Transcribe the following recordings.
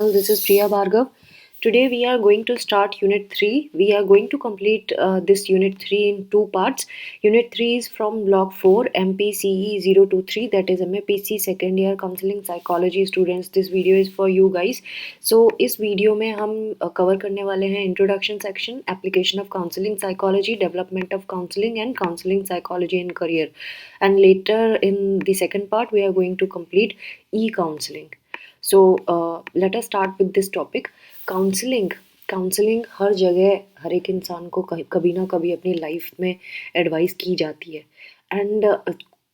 This is Priya Bhargav. Today we are going to start Unit 3. We are going to complete this Unit 3 in two parts. Unit 3 is from Block 4 MPCE 023, that is MAPC second year counseling psychology students. This video is for you guys. So इस video में हम cover करने वाले हैं introduction section, application of counselling psychology, development of counselling and counselling psychology in career. And later in the second part we are going to complete e-counseling. So let us start with this topic. Counselling हर जगह हर एक इंसान को कभी ना कभी अपनी लाइफ में एडवाइस की जाती है. एंड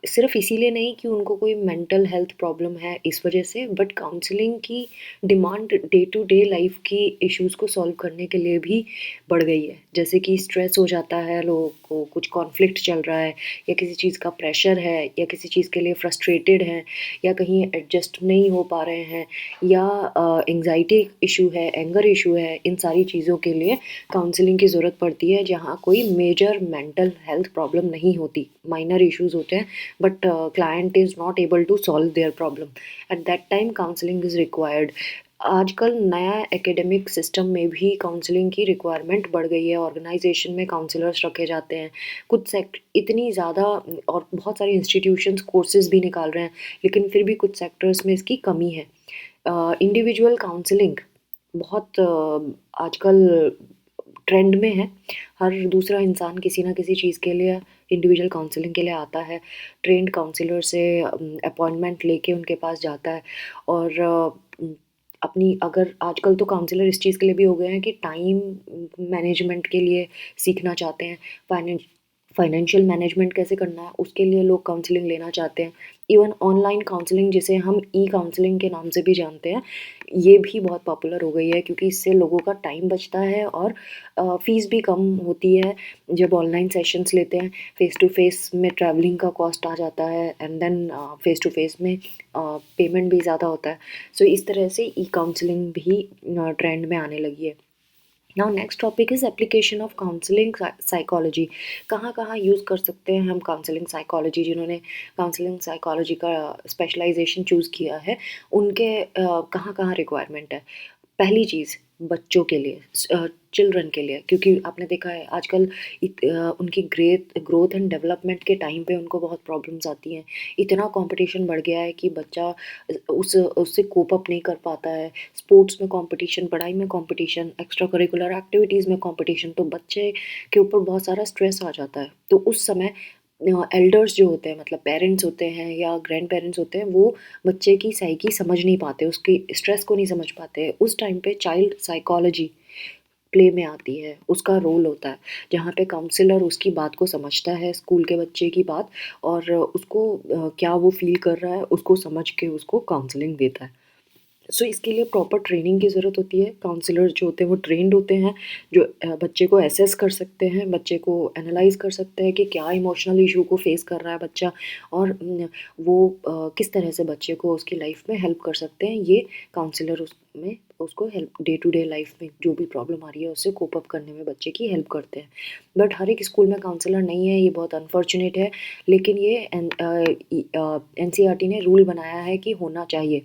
सिर्फ इसीलिए नहीं कि उनको कोई मेंटल हेल्थ प्रॉब्लम है इस वजह से, बट काउंसलिंग की demand day to day life की इश्यूज़ को सॉल्व करने के लिए भी बढ़ गई है. जैसे कि स्ट्रेस हो जाता है लोगों को, कुछ कॉन्फ्लिक्ट चल रहा है, या किसी चीज़ का प्रेशर है, या किसी चीज़ के लिए फ्रस्ट्रेटेड हैं, या कहीं एडजस्ट नहीं हो पा रहे हैं, या एंग्जाइटी इशू है, एंगर इशू है. इन सारी चीज़ों के लिए काउंसलिंग की ज़रूरत पड़ती है, जहाँ कोई मेजर मेंटल हेल्थ प्रॉब्लम नहीं होती. माइनर इश्यूज़ होते हैं, but client is not able to solve their problem. At that time counseling is required. आजकल नया एकेडमिक सिस्टम में भी काउंसलिंग की रिक्वायरमेंट बढ़ गई है. ऑर्गेनाइजेशन में काउंसलर्स रखे जाते हैं. कुछ सेक्ट इतनी ज़्यादा और बहुत सारे इंस्टीट्यूशंस कोर्सेज भी निकाल रहे हैं, लेकिन फिर भी कुछ सेक्टर्स में इसकी कमी है. इंडिविजुअल काउंसलिंग बहुत आजकल ट्रेंड में है. हर दूसरा इंसान किसी ना किसी चीज़ के लिए इंडिविजुअल काउंसलिंग के लिए आता है. ट्रेंड काउंसलर से अपॉइंटमेंट लेके उनके पास जाता है. और अपनी अगर आजकल तो काउंसलर इस चीज़ के लिए भी हो गए हैं कि टाइम मैनेजमेंट के लिए सीखना चाहते हैं. फाइनेंशियल मैनेजमेंट कैसे करना है उसके लिए लोग काउंसलिंग लेना चाहते हैं. इवन ऑनलाइन काउंसलिंग, जिसे हम ई काउंसलिंग के नाम से भी जानते हैं, ये भी बहुत पॉपुलर हो गई है, क्योंकि इससे लोगों का टाइम बचता है और फ़ीस भी कम होती है. जब ऑनलाइन सेशंस लेते हैं, फ़ेस टू फेस में ट्रैवलिंग का कॉस्ट आ जाता है, and then face to face में पेमेंट भी ज़्यादा होता है. सो इस तरह से ई काउंसलिंग भी ट्रेंड में आने लगी है. Now next topic is application of counselling psychology. कहाँ कहाँ यूज़ कर सकते हैं हम काउंसलिंग साइकोलॉजी. जिन्होंने काउंसलिंग साइकोलॉजी का स्पेशलाइजेशन चूज़ किया है, उनके कहाँ कहाँ रिक्वायरमेंट है. पहली चीज़ बच्चों के लिए, चिल्ड्रन के लिए, क्योंकि आपने देखा है आजकल उनकी ग्रोथ एंड डेवलपमेंट के टाइम पे उनको बहुत प्रॉब्लम्स आती हैं. इतना कंपटीशन बढ़ गया है कि बच्चा उससे कोप अप नहीं कर पाता है. स्पोर्ट्स में कंपटीशन, पढ़ाई में कंपटीशन, एक्स्ट्रा करिकुलर एक्टिविटीज़ में कंपटीशन, तो बच्चे के ऊपर बहुत सारा स्ट्रेस आ जाता है. तो उस समय एल्डर्स जो होते हैं, मतलब पेरेंट्स होते हैं या ग्रैंड पेरेंट्स होते हैं, वो बच्चे की साइकी समझ नहीं पाते, उसकी स्ट्रेस को नहीं समझ पाते. उस टाइम पे चाइल्ड साइकोलॉजी प्ले में आती है, उसका रोल होता है, जहाँ पे काउंसलर उसकी बात को समझता है, स्कूल के बच्चे की बात, और उसको क्या वो फील कर रहा है उसको समझ के उसको काउंसलिंग देता है. सो इसके लिए प्रॉपर ट्रेनिंग की ज़रूरत होती है. काउंसलर जो होते हैं वो ट्रेंड होते हैं, जो बच्चे को एसेस कर सकते हैं, बच्चे को एनालाइज कर सकते हैं कि क्या इमोशनल इशू को फेस कर रहा है बच्चा, और वो किस तरह से बच्चे को उसकी लाइफ में हेल्प कर सकते हैं. ये काउंसलर उसमें उसको help, day to day life में जो भी प्रॉब्लम आ रही है उससे कोप अप करने में बच्चे की हेल्प करते हैं. बट हर एक स्कूल में काउंसलर नहीं है, ये बहुत अनफॉर्चुनेट है. लेकिन ये एनसीईआरटी ने रूल बनाया है कि होना चाहिए.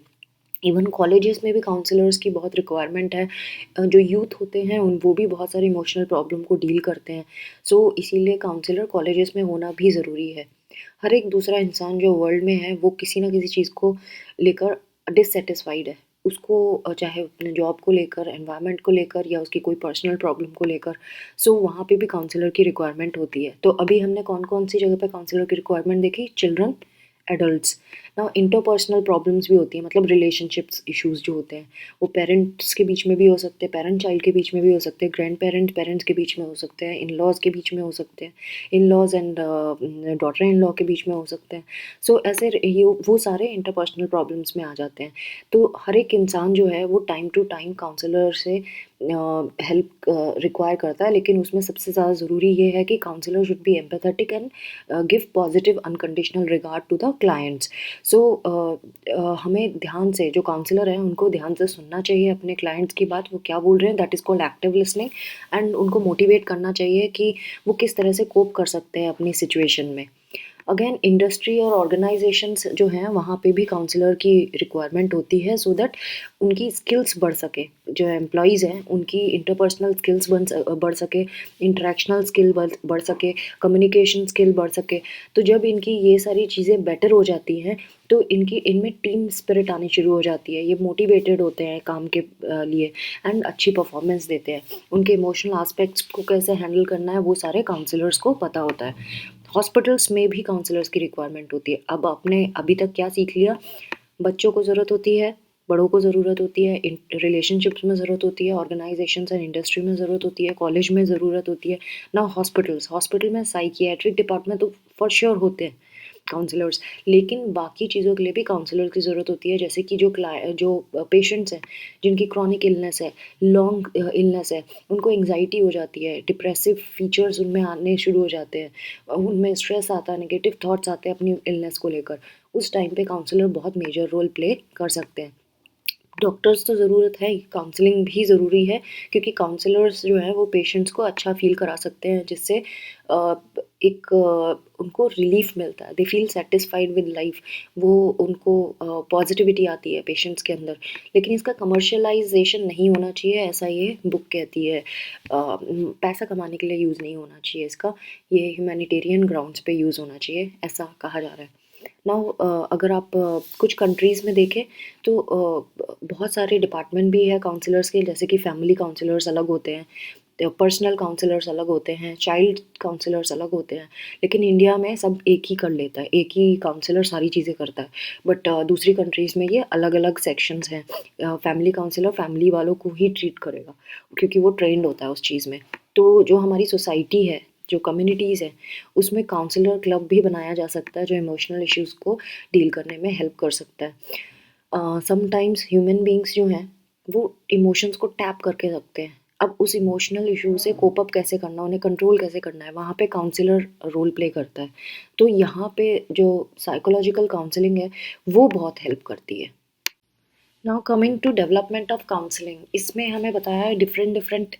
इवन कॉलेजेस में भी काउंसलर्स की बहुत रिक्वायरमेंट है. जो यूथ होते हैं वो भी बहुत सारे इमोशनल प्रॉब्लम को डील करते हैं. सो इसीलिए काउंसलर कॉलेजेस में होना भी ज़रूरी है. हर एक दूसरा इंसान जो वर्ल्ड में है वो किसी ना किसी चीज़ को लेकर डिससेटिस्फाइड है. उसको चाहे अपने जॉब को लेकर, एनवायरनमेंट को लेकर, या उसकी कोई पर्सनल प्रॉब्लम को लेकर. सो वहाँ पे भी काउंसलर की रिक्वायरमेंट होती है. तो अभी हमने कौन कौन सी जगह पे काउंसलर की रिक्वायरमेंट देखी. Children, adults. ना इंटरपर्सनल प्रॉब्लम्स भी होती हैं, मतलब रिलेशनशिप्स इश्यूज़ जो होते हैं, वो पेरेंट्स के बीच में भी हो सकते हैं, पेरेंट चाइल्ड के बीच में भी हो सकते हैं, ग्रैंड पेरेंट्स के बीच में हो सकते हैं, इन लॉज के बीच में हो सकते हैं, in laws and daughter in law के बीच में हो सकते हैं. सो ऐसे ये वो सारे इंटरपर्सनल प्रॉब्लम्स में आ जाते हैं. तो हर एक इंसान जो है वो टाइम टू टाइम काउंसलर से हेल्प रिक्वायर करता है. लेकिन उसमें सबसे ज़्यादा ज़रूरी ये है कि counsellor should be empathetic and give positive unconditional regard to the clients. So हमें ध्यान से, जो काउंसलर हैं उनको ध्यान से सुनना चाहिए अपने क्लाइंट्स की बात, वो क्या बोल रहे हैं, that is called active listening. And उनको मोटिवेट करना चाहिए कि वो किस तरह से कोप कर सकते हैं अपनी सिचुएशन में. अगेन इंडस्ट्री और ऑर्गेनाइजेशंस जो हैं वहाँ पे भी काउंसलर की रिक्वायरमेंट होती है सो दैट उनकी स्किल्स बढ़ सके, जो एम्प्लॉयज़ हैं उनकी इंटरपर्सनल स्किल्स बढ़ सके, इंटरेक्शनल स्किल बढ़ सके, कम्युनिकेशन स्किल बढ़ सके। तो जब इनकी ये सारी चीज़ें बेटर हो जाती हैं तो इनमें टीम स्पिरिट आनी शुरू हो जाती है, ये मोटिवेटेड होते हैं काम के लिए एंड अच्छी परफॉर्मेंस देते हैं। उनके इमोशनल आस्पेक्ट्स को कैसे हैंडल करना है वो सारे काउंसलर्स को पता होता है। हॉस्पिटल्स में भी काउंसलर्स की रिक्वायरमेंट होती है। अब आपने अभी तक क्या सीख लिया? बच्चों को ज़रूरत होती है, बड़ों को ज़रूरत होती है, इन रिलेशनशिप्स में ज़रूरत होती है, ऑर्गेनाइजेशंस एंड इंडस्ट्री में ज़रूरत होती है, कॉलेज में ज़रूरत होती है। नाउ हॉस्पिटल में साइकियाट्रिक डिपार्टमेंट तो फॉर श्योर होते हैं काउंसलर्स, लेकिन बाकी चीज़ों के लिए भी काउंसलर की ज़रूरत होती है, जैसे कि जो पेशेंट्स हैं जिनकी क्रॉनिक इलनेस है, लॉन्ग इलनेस है, उनको एंग्जाइटी हो जाती है, डिप्रेसिव फीचर्स उनमें आने शुरू हो जाते हैं, उनमें स्ट्रेस आता है, नेगेटिव थॉट्स आते हैं अपनी इलनेस को लेकर। उस टाइम पे काउंसलर बहुत मेजर रोल प्ले कर सकते हैं। डॉक्टर्स तो ज़रूरत है ही, काउंसलिंग भी ज़रूरी है, क्योंकि काउंसलर्स जो हैं वो पेशेंट्स को अच्छा फ़ील करा सकते हैं, जिससे उनको रिलीफ मिलता है, they feel satisfied with life, वो उनको पॉजिटिविटी आती है पेशेंट्स के अंदर। लेकिन इसका कमर्शलाइजेशन नहीं होना चाहिए, ऐसा ये बुक कहती है। पैसा कमाने के लिए यूज़ नहीं होना चाहिए इसका, ये ह्यूमैनिटेरियन ग्राउंड्स पे यूज़ होना चाहिए, ऐसा कहा जा रहा है। नाउ अगर आप कुछ कंट्रीज़ में देखें तो बहुत सारे डिपार्टमेंट भी है काउंसलर्स के, जैसे कि फैमिली काउंसलर्स अलग होते हैं, पर्सनल काउंसलर्स अलग होते हैं, चाइल्ड काउंसलर्स अलग होते हैं। लेकिन इंडिया में सब एक ही कर लेता है, एक ही काउंसलर सारी चीज़ें करता है। बट दूसरी कंट्रीज़ में ये अलग अलग सेक्शंस हैं। फैमिली काउंसलर फैमिली वालों को ही ट्रीट करेगा, क्योंकि वो ट्रेंड होता है उस चीज़ में। तो जो हमारी सोसाइटी है, जो कम्युनिटीज़ हैं, उसमें काउंसलर क्लब भी बनाया जा सकता है, जो इमोशनल इश्यूज़ को डील करने में हेल्प कर सकता है। समटाइम्स ह्यूमन बीइंग्स जो हैं वो इमोशंस को टैप करके रखते हैं। अब उस इमोशनल इशू से कोप अप कैसे करना, उन्हें कंट्रोल कैसे करना है, वहाँ पे काउंसलर रोल प्ले करता है। तो यहाँ पे जो साइकोलॉजिकल काउंसलिंग है वो बहुत हेल्प करती है। Now coming to development of counselling, इसमें हमें बताया है डिफरेंट डिफरेंट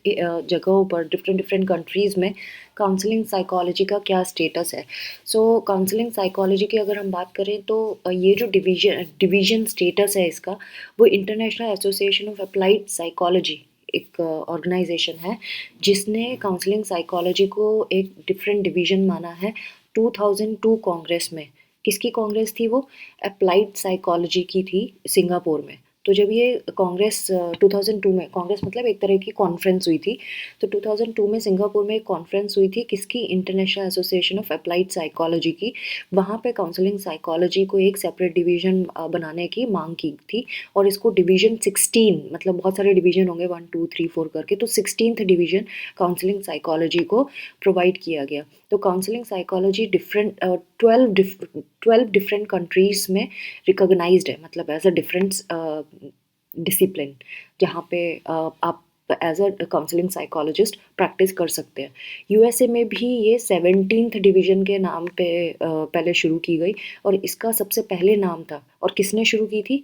जगहों पर, डिफरेंट डिफरेंट कंट्रीज़ में काउंसलिंग साइकोलॉजी का क्या स्टेटस है। सो काउंसलिंग साइकोलॉजी की अगर हम बात करें तो ये जो डिवीजन स्टेटस है इसका, वो international association of applied psychology एक ऑर्गेनाइजेशन है, जिसने काउंसलिंग साइकोलॉजी को एक डिफरेंट डिवीजन माना है 2002 कांग्रेस में। किसकी कांग्रेस थी वो? अप्लाइड साइकोलॉजी की थी, सिंगापुर में। तो जब ये कांग्रेस 2002 में, कांग्रेस मतलब एक तरह की कॉन्फ्रेंस हुई थी, तो 2002 में सिंगापुर में एक कॉन्फ्रेंस हुई थी, किसकी? International association of applied psychology की। वहाँ पे काउंसलिंग साइकोलॉजी को एक सेपरेट डिवीजन बनाने की मांग की थी, और इसको डिवीजन 16, मतलब बहुत सारे डिवीजन होंगे 1 2 3 4 करके, तो 16th डिवीजन काउंसलिंग साइकोलॉजी को प्रोवाइड किया गया। तो counselling psychology different 12 different countries में रिकॉग्नाइज्ड है, मतलब एज अ डिफरेंट डिसिप्लिन, जहाँ पे आप as a counselling psychologist practice कर सकते हैं। यूएसए में भी ये 17th डिवीजन के नाम पे पहले शुरू की गई, और इसका सबसे पहले नाम था, और किसने शुरू की थी?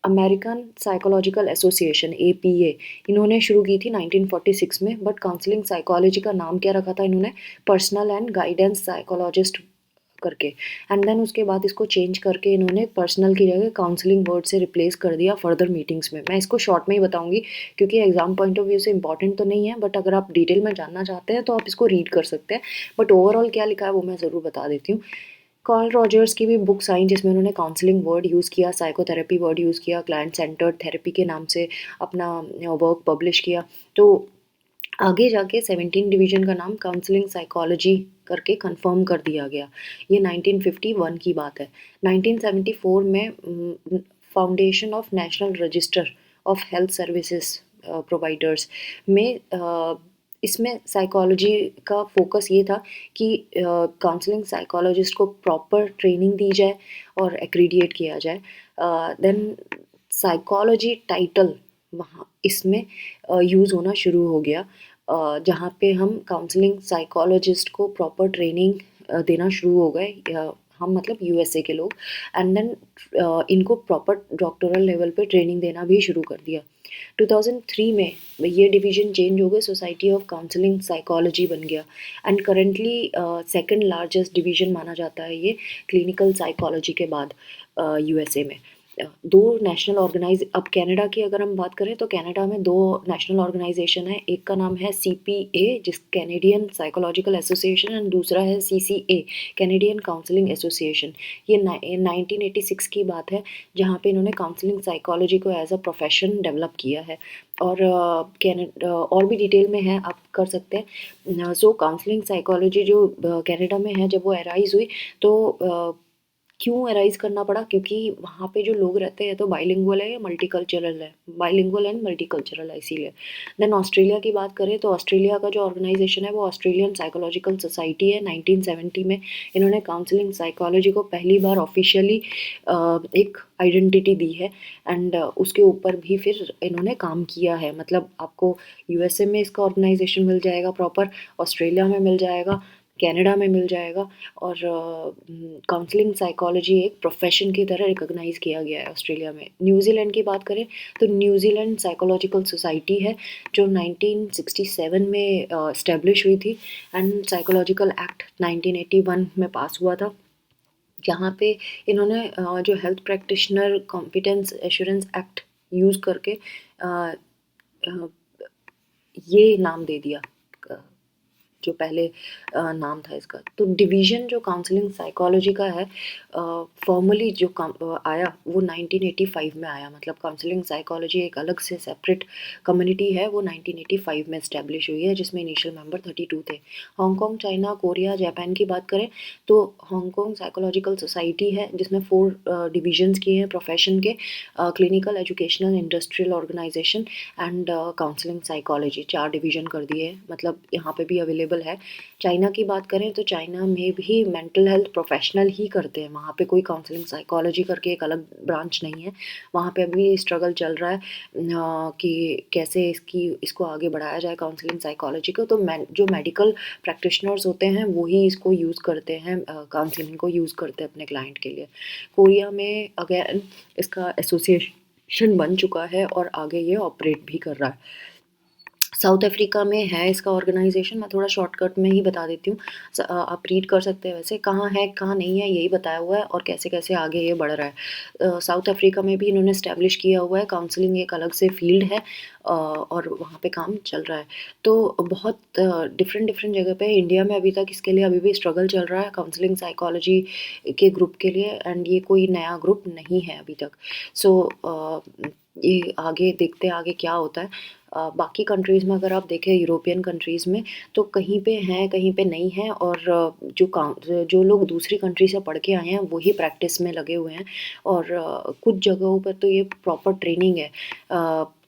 अमेरिकन साइकोलॉजिकल एसोसिएशन, एपीए, इन्होंने शुरू की थी 1946 में। बट काउंसलिंग साइकोलॉजी का नाम क्या रखा था इन्होंने? पर्सनल एंड गाइडेंस साइकोलॉजिस्ट करके। एंड देन उसके बाद इसको चेंज करके इन्होंने पर्सनल की जगह काउंसलिंग वर्ड से रिप्लेस कर दिया फर्दर मीटिंग्स में। मैं इसको शॉर्ट में ही बताऊंगी, क्योंकि एग्जाम पॉइंट ऑफ व्यू से इंपॉर्टेंट तो नहीं है, बट अगर आप डिटेल में जानना चाहते हैं तो आप इसको रीड कर सकते हैं। बट ओवरऑल क्या लिखा है वो मैं ज़रूर बता देती हूँ। कार्ल रॉजर्स की भी बुक्स आई जिसमें उन्होंने काउंसलिंग वर्ड यूज़ किया, साइकोथेरेपी वर्ड यूज़ किया, क्लाइंट सेंटर्ड थेरेपी के नाम से अपना वर्क पब्लिश किया। तो आगे जाके 17 डिवीजन का नाम काउंसलिंग साइकोलॉजी करके कंफर्म कर दिया गया। ये 1951 की बात है। 1974 में foundation of national register of health services providers में इसमें साइकोलॉजी का फोकस ये था कि काउंसलिंग साइकोलॉजिस्ट को प्रॉपर ट्रेनिंग दी जाए और एक्रीडिएट किया जाए। देन साइकोलॉजी टाइटल वहाँ इसमें यूज़ होना शुरू हो गया, जहाँ पे हम काउंसलिंग साइकोलॉजिस्ट को प्रॉपर ट्रेनिंग देना शुरू हो गए, हम मतलब यूएसए के लोग। एंड देन इनको प्रॉपर डॉक्टरल लेवल पे ट्रेनिंग देना भी शुरू कर दिया। 2003 में ये डिवीज़न चेंज हो गए, सोसाइटी ऑफ काउंसलिंग साइकोलॉजी बन गया and currently second largest division माना जाता है ये क्लिनिकल साइकोलॉजी के बाद यूएसए में। दो नेशनल ऑर्गेनाइज अब कनाडा की अगर हम बात करें तो कनाडा में दो नेशनल ऑर्गेनाइजेशन है, एक का नाम है CPA जिस कैनेडियन साइकोलॉजिकल एसोसिएशन एंड दूसरा है CCA कैनेडियन काउंसलिंग एसोसिएशन। ये 1986 की बात है जहाँ पे इन्होंने काउंसलिंग साइकोलॉजी को एज अ प्रोफेशन डेवलप किया है और और भी डिटेल में है, आप कर सकते हैं। सो काउंसलिंग साइकोलॉजी जो कनाडा में है, जब वो अराइज हुई तो क्यों अराइज करना पड़ा, क्योंकि वहाँ पे जो लोग रहते हैं तो बाइलिंगुअल है या मल्टीकल्चरल है, बाइलिंगुअल एंड मल्टीकल्चरल है इसीलिए। देन ऑस्ट्रेलिया की बात करें तो ऑस्ट्रेलिया का जो ऑर्गेनाइजेशन है वो ऑस्ट्रेलियन साइकोलॉजिकल सोसाइटी है। 1970 में इन्होंने काउंसलिंग साइकोलॉजी को पहली बार ऑफिशियली एक आइडेंटिटी दी है एंड उसके ऊपर भी फिर इन्होंने काम किया है। मतलब आपको यूएसए में इसका ऑर्गेनाइजेशन मिल जाएगा प्रॉपर, ऑस्ट्रेलिया में मिल जाएगा, कनाडा में मिल जाएगा और काउंसलिंग साइकोलॉजी एक प्रोफेशन की तरह रिकॉग्नाइज किया गया है ऑस्ट्रेलिया में। न्यूजीलैंड की बात करें तो न्यूजीलैंड साइकोलॉजिकल सोसाइटी है जो 1967 में इस्टेब्लिश हुई थी एंड साइकोलॉजिकल एक्ट 1981 में पास हुआ था, जहाँ पे इन्होंने जो health practitioner competence assurance act use करके अ, ये नाम दे दिया जो पहले नाम था इसका। तो डिवीज़न जो काउंसलिंग साइकोलॉजी का है फॉर्मली जो आया वो 1985 में आया। मतलब काउंसलिंग साइकोलॉजी एक अलग से सेपरेट कम्युनिटी है, वो 1985 में इस्टेब्लिश हुई है जिसमें इनिशियल मेंबर 32 थे। हांगकांग, चाइना, कोरिया, जापान की बात करें तो हांगकांग साइकोलॉजिकल सोसाइटी है जिसमें 4 डिवीजन्स किए हैं प्रोफेशन के, clinical, educational, industrial organisation and counselling psychology, 4 division कर दिए हैं। मतलब यहाँ पे भी अवेलेबल है। चाइना की बात करें तो चाइना में भी मेंटल हेल्थ प्रोफेशनल ही करते हैं, वहाँ पे कोई काउंसलिंग साइकोलॉजी करके एक अलग ब्रांच नहीं है। वहाँ पे अभी स्ट्रगल चल रहा है कि कैसे इसको आगे बढ़ाया जाए काउंसलिंग साइकोलॉजी को। तो जो मेडिकल प्रैक्टिशनर्स होते हैं वो ही इसको यूज़ करते हैं, काउंसलिंग को यूज़ करते हैं अपने क्लाइंट के लिए। कोरिया में अगेन इसका एसोसिएशन बन चुका है और आगे ये ऑपरेट भी कर रहा है। साउथ अफ्रीका में है इसका ऑर्गेनाइजेशन, मैं थोड़ा शॉर्टकट में ही बता देती हूँ, आप रीड कर सकते हैं। वैसे कहाँ है कहाँ नहीं है यही बताया हुआ है और कैसे कैसे आगे ये बढ़ रहा है। साउथ अफ्रीका में भी इन्होंने स्टैब्लिश किया हुआ है, काउंसलिंग एक अलग से फील्ड है और वहाँ पे काम चल रहा है। तो बहुत डिफरेंट डिफरेंट जगह पे इंडिया में अभी तक इसके लिए अभी भी स्ट्रगल चल रहा है काउंसलिंग साइकोलॉजी के ग्रुप के लिए एंड ये कोई नया ग्रुप नहीं है अभी तक। सो ये आगे देखते हैं आगे क्या होता है। बाकी कंट्रीज़ में अगर आप देखें यूरोपियन कंट्रीज़ में तो कहीं पे हैं कहीं पे नहीं है और जो लोग दूसरी कंट्री से पढ़ के आए हैं वही प्रैक्टिस में लगे हुए हैं और कुछ जगहों पर तो ये प्रॉपर ट्रेनिंग है।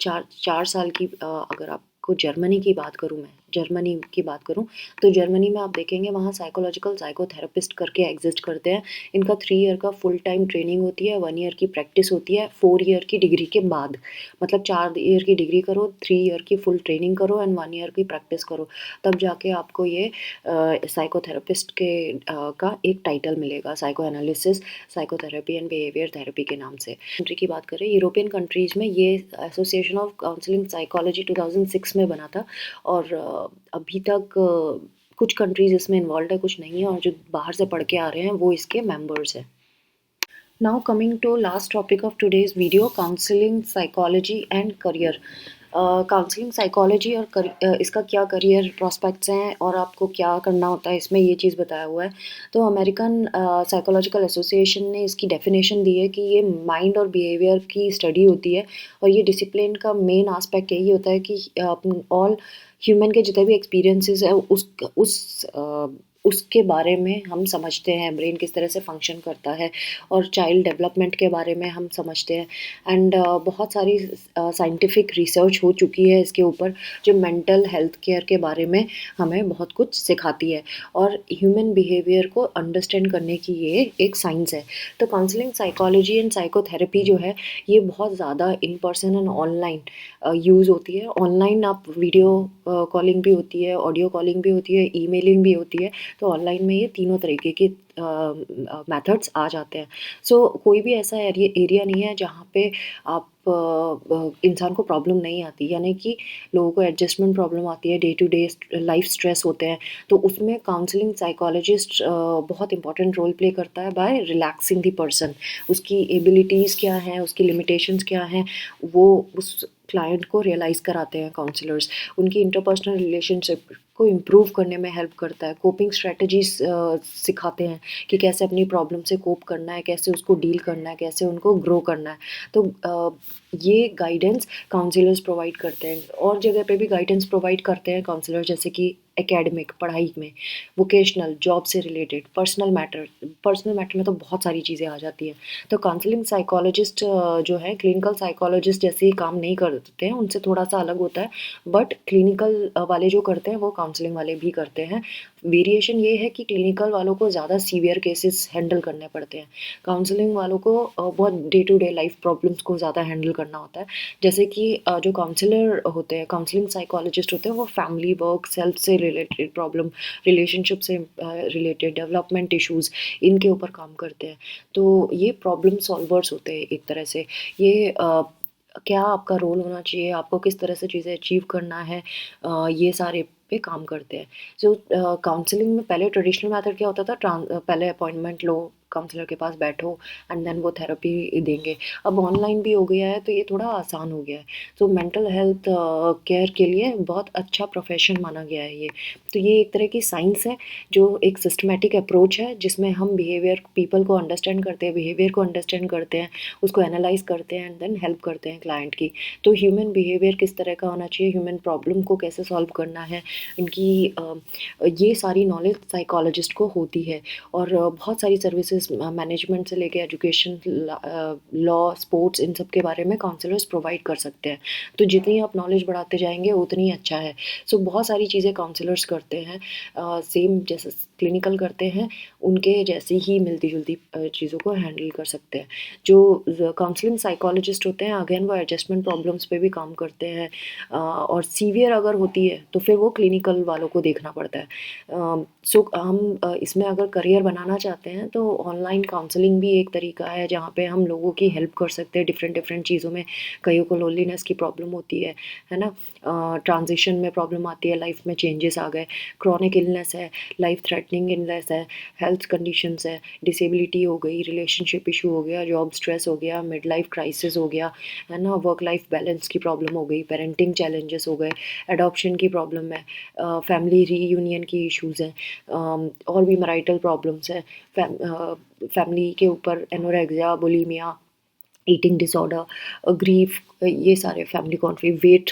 4 साल की अगर आपको जर्मनी की बात करूँ, मैं जर्मनी की बात करूँ तो जर्मनी में आप देखेंगे वहाँ साइकोलॉजिकल साइकोथेरेपिस्ट करके एग्जिस्ट करते हैं। इनका 3 ईयर का फुल टाइम ट्रेनिंग होती है, 1 ईयर की प्रैक्टिस होती है 4 ईयर की डिग्री के बाद। मतलब 4 ईयर की डिग्री करो, 3 ईयर की फुल ट्रेनिंग करो एंड 1 ईयर की प्रैक्टिस करो, तब जाके आपको ये साइकोथेरेपिस्ट के का एक टाइटल मिलेगा, psycho analysis, psychotherapy and behaviour therapy के नाम से। कंट्री की बात करें यूरोपियन कंट्रीज़ में ये एसोसिएशन ऑफ काउंसलिंग साइकोलॉजी 2006 में बना था और अभी तक कुछ कंट्रीज़ इसमें इन्वॉल्व है, कुछ नहीं है और जो बाहर से पढ़ के आ रहे हैं वो इसके मेंबर्स हैं। Now coming to last topic of today's video, counseling psychology and career. Counselling psychology और इसका क्या करियर प्रॉस्पेक्ट्स हैं और आपको क्या करना होता है इसमें, ये चीज़ बताया हुआ है। तो अमेरिकन साइकोलॉजिकल एसोसिएशन ने इसकी डेफिनेशन दी है कि ये माइंड और बिहेवियर की स्टडी होती है और ये डिसिप्लिन का मेन आस्पेक्ट यही होता है कि ऑल ह्यूमन के जितने भी एक्सपीरियंसेस है उसके बारे में हम समझते हैं, ब्रेन किस तरह से फंक्शन करता है और चाइल्ड डेवलपमेंट के बारे में हम समझते हैं एंड बहुत सारी साइंटिफिक रिसर्च हो चुकी है इसके ऊपर जो मेंटल हेल्थ केयर के बारे में हमें बहुत कुछ सिखाती है और ह्यूमन बिहेवियर को अंडरस्टैंड करने की ये एक साइंस है। तो काउंसलिंग साइकोलॉजी एंड साइकोथेरेपी जो है ये बहुत ज़्यादा in person and online use होती है। ऑनलाइन आप वीडियो कॉलिंग भी होती है, ऑडियो कॉलिंग भी होती है, ईमेलिंग भी होती है। तो ऑनलाइन में ये तीनों तरीके के मेथड्स आ जाते हैं। सो कोई भी ऐसा एरिया नहीं है जहाँ पे आप इंसान को प्रॉब्लम नहीं आती, यानी कि लोगों को एडजस्टमेंट प्रॉब्लम आती है, day to day life stress होते हैं, तो उसमें काउंसलिंग साइकोलॉजिस्ट बहुत इंपॉर्टेंट रोल प्ले करता है बाय रिलैक्सिंग द पर्सन। उसकी एबिलिटीज़ क्या हैं, उसकी लिमिटेशंस क्या हैं, वो उस क्लाइंट को रियलाइज़ कराते हैं काउंसलर्स। उनकी इंटरपर्सनल रिलेशनशिप को इम्प्रूव करने में हेल्प करता है। कोपिंग स्ट्रेटजीज सिखाते हैं कि कैसे अपनी प्रॉब्लम से कोप करना है, कैसे उसको डील करना है, कैसे उनको ग्रो करना है। तो ये गाइडेंस काउंसलर्स प्रोवाइड करते हैं। और जगह पे भी गाइडेंस प्रोवाइड करते हैं काउंसलर, जैसे कि एकेडमिक पढ़ाई में, वोकेशनल, जॉब से रिलेटेड, पर्सनल मैटर में तो बहुत सारी चीज़ें आ जाती हैं। तो काउंसलिंग साइकोलॉजिस्ट जो है क्लिनिकल साइकोलॉजिस्ट जैसे ही काम नहीं करते हैं, उनसे थोड़ा सा अलग होता है, बट क्लिनिकल वाले जो करते हैं वो काउंसलिंग वाले भी करते हैं। वेरिएशन ये है कि क्लिनिकल वालों को ज़्यादा सीवियर केसेस हैंडल करने पड़ते हैं, काउंसलिंग वालों को बहुत day to day life problems को ज़्यादा हैंडल करना होता है। जैसे कि जो काउंसलर होते हैं, काउंसलिंग साइकोलॉजिस्ट होते हैं, वो फैमिली, वर्क, सेल्फ से रिलेटेड प्रॉब्लम, रिलेशनशिप से रिलेटेड डेवलपमेंट इश्यूज़, इनके ऊपर काम करते हैं। तो ये प्रॉब्लम सॉल्वर्स होते हैं एक तरह से। ये क्या आपका रोल होना चाहिए, आपको किस तरह से चीज़ें अचीव करना है, ये सारे पे काम करते हैं। सो काउंसलिंग में पहले ट्रेडिशनल मेथड क्या होता था, पहले अपॉइंटमेंट लो, काउंसलर के पास बैठो, एंड देन वो थेरेपी देंगे। अब ऑनलाइन भी हो गया है, तो ये थोड़ा आसान हो गया है। तो मेंटल हेल्थ केयर के लिए बहुत अच्छा प्रोफेशन माना गया है ये। तो ये एक तरह की साइंस है, जो एक सिस्टमेटिक अप्रोच है, जिसमें हम बिहेवियर, पीपल को अंडरस्टैंड करते हैं, बिहेवियर को अंडरस्टैंड करते हैं, उसको एनालाइज करते हैं, एंड देन हेल्प करते हैं क्लाइंट की। तो ह्यूमन बिहेवियर किस तरह का होना चाहिए, ह्यूमन प्रॉब्लम को कैसे सॉल्व करना है, इनकी ये सारी नॉलेज साइकोलॉजिस्ट को होती है। और बहुत सारी सर्विसेज, मैनेजमेंट से लेके एजुकेशन, लॉ, स्पोर्ट्स, इन सब के बारे में काउंसलर्स प्रोवाइड कर सकते हैं। तो जितनी आप नॉलेज बढ़ाते जाएंगे उतनी अच्छा है। सो बहुत सारी चीज़ें काउंसलर्स करते हैं, सेम जैसे क्लिनिकल करते हैं, उनके जैसी ही मिलती जुलती चीज़ों को हैंडल कर सकते हैं। जो काउंसलिंग साइकोलॉजिस्ट होते हैं, अगेन वो एडजस्टमेंट प्रॉब्लम्स पे भी काम करते हैं, और सीवियर अगर होती है तो फिर वो क्लिनिकल वालों को देखना पड़ता है। सो हम इसमें अगर करियर बनाना चाहते हैं तो ऑनलाइन काउंसलिंग भी एक तरीका है, जहाँ पे हम लोगों की हेल्प कर सकते हैं डिफरेंट डिफरेंट चीज़ों में। कईयों को लोनलीनेस की प्रॉब्लम होती है ना, ट्रांजिशन में प्रॉब्लम आती है, लाइफ में चेंजेस आ गए, क्रॉनिक इलनेस है, लाइफ थ्रेटनिंग इलनेस है, हेल्थ कंडीशंस है, डिसेबिलिटी हो गई, रिलेशनशिप इशू हो गया, जॉब स्ट्रेस हो गया, मिड लाइफ क्राइसिस हो गया, है ना, वर्क लाइफ बैलेंस की प्रॉब्लम हो गई, पेरेंटिंग चैलेंजेस हो गए, एडॉप्शन की प्रॉब्लम है, फैमिली रीयूनियन की इश्यूज़ हैं, और भी मैरिटल प्रॉब्लम्स हैं, फैमिली के ऊपर anorexia, bulimia, eating disorder, grief, ये सारे फैमिली कॉन्फ्लिक्ट, वेट,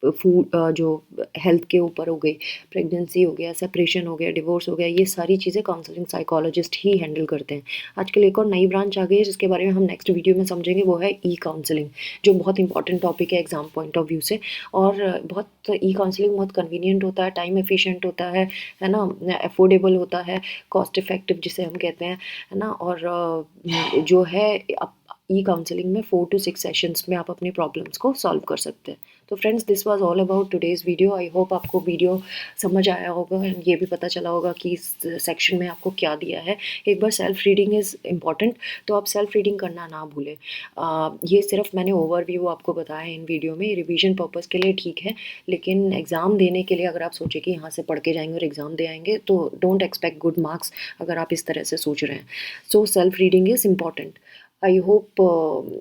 फूड, जो हेल्थ के ऊपर हो गई, प्रेगनेंसी हो गया, सेपरेशन हो गया, डिवोर्स हो गया, ये सारी चीज़ें काउंसलिंग साइकोलॉजिस्ट ही हैंडल करते हैं। आजकल एक और नई ब्रांच आ गई है, जिसके बारे में हम नेक्स्ट वीडियो में समझेंगे, वो है ई काउंसलिंग, जो बहुत इंपॉर्टेंट टॉपिक है एग्जाम पॉइंट ऑफ व्यू से। और बहुत ई काउंसलिंग बहुत कन्वीनियंट होता है, टाइम एफिशिएंट होता है ना, अफोर्डेबल होता है, कॉस्ट इफेक्टिव जिसे हम कहते हैं, है ना। और जो है ई काउंसलिंग में 4 to 6 सेशंस में आप अपनी प्रॉब्लम्स को सॉल्व कर सकते हैं। तो friends, this was all about today's video. I hope आपको वीडियो समझ आया होगा, एंड ये भी पता चला होगा कि इस सेक्शन में आपको क्या दिया है। एक बार सेल्फ रीडिंग इज़ इम्पॉर्टेंट, तो आप सेल्फ रीडिंग करना ना भूलें। ये सिर्फ मैंने ओवरव्यू आपको बताया है इन वीडियो में, रिवीजन पर्पज़ के लिए ठीक है, लेकिन एग्ज़ाम देने के लिए अगर आप सोचें कि यहाँ से पढ़ के जाएंगे और एग्ज़ाम दे आएंगे, तो डोंट एक्सपेक्ट गुड मार्क्स अगर आप इस तरह से सोच रहे हैं। So self reading is important. I hope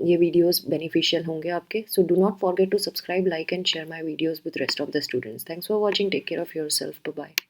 ये वीडियोस बेनिफिशियल होंगे आपके। So do not forget to subscribe, like and share my videos with rest of the students. Thanks for watching, take care of yourself, bye bye.